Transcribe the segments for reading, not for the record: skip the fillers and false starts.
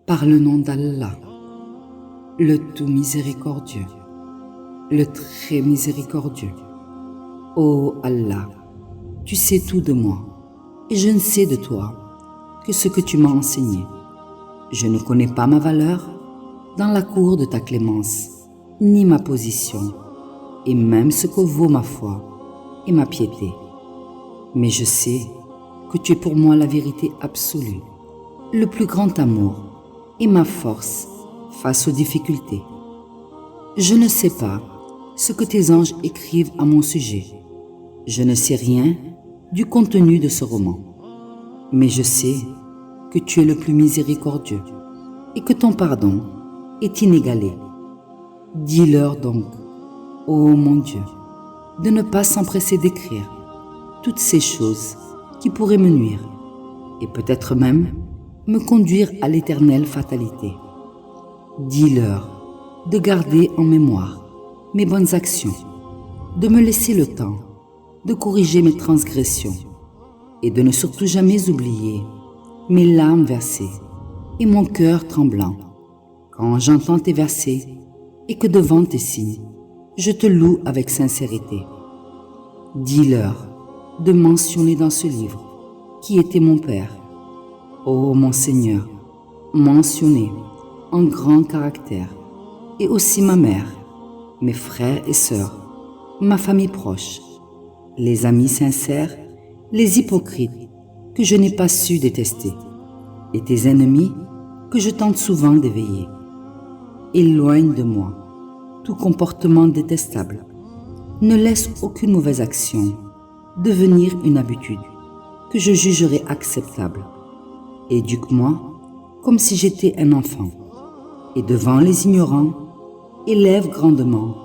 Par le nom d'Allah, le tout miséricordieux, le très miséricordieux. Ô Allah, tu sais tout de moi, et je ne sais de toi que ce que tu m'as enseigné. Je ne connais pas ma valeur dans la cour de ta clémence, ni ma position, et même ce que vaut ma foi et ma piété. Mais je sais que tu es pour moi la vérité absolue, le plus grand amour et ma force face aux difficultés. Je ne sais pas ce que tes anges écrivent à mon sujet. Je ne sais rien du contenu de ce roman. Mais je sais que tu es le plus miséricordieux et que ton pardon est inégalé. Dis-leur donc, ô mon Dieu, de ne pas s'empresser d'écrire toutes ces choses qui pourraient me nuire et peut-être même me conduire à l'éternelle fatalité. Dis-leur de garder en mémoire mes bonnes actions, de me laisser le temps de corriger mes transgressions et de ne surtout jamais oublier mes larmes versées et mon cœur tremblant quand j'entends tes versets et que devant tes signes, je te loue avec sincérité. Dis-leur de mentionner dans ce livre qui était mon Père. Ô mon Seigneur, mentionnez en grand caractère, et aussi ma mère, mes frères et sœurs, ma famille proche, les amis sincères, les hypocrites que je n'ai pas su détester, et tes ennemis que je tente souvent d'éveiller. Éloigne de moi tout comportement détestable. Ne laisse aucune mauvaise action devenir une habitude que je jugerai acceptable. Éduque-moi comme si j'étais un enfant, et devant les ignorants, élève grandement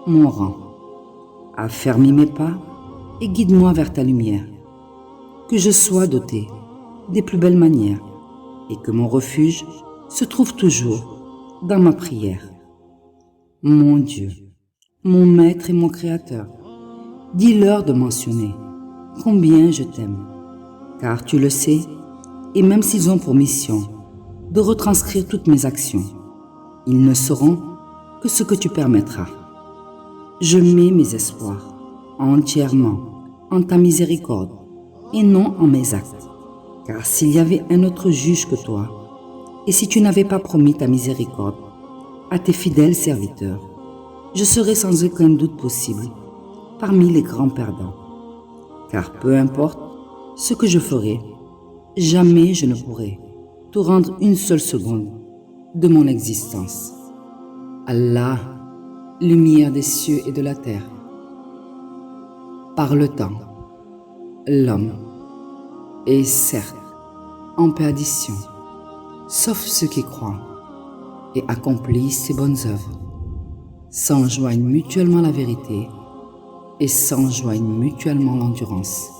mon rang. Affermis mes pas et guide-moi vers ta lumière. Que je sois doté des plus belles manières et que mon refuge se trouve toujours dans ma prière. Mon Dieu, mon Maître et mon Créateur, dis-leur de mentionner combien je t'aime, car tu le sais, et même s'ils ont pour mission de retranscrire toutes mes actions, ils ne sauront que ce que tu permettras. Je mets mes espoirs entièrement en ta miséricorde et non en mes actes, car s'il y avait un autre juge que toi, et si tu n'avais pas promis ta miséricorde à tes fidèles serviteurs, je serais sans aucun doute possible parmi les grands perdants. Car peu importe ce que je ferai, jamais je ne pourrai te rendre une seule seconde de mon existence. Allah, lumière des cieux et de la terre. Par le temps, l'homme est certes en perdition, sauf ceux qui croient et accomplissent ses bonnes œuvres, s'enjoignent mutuellement la vérité et s'enjoignent mutuellement l'endurance.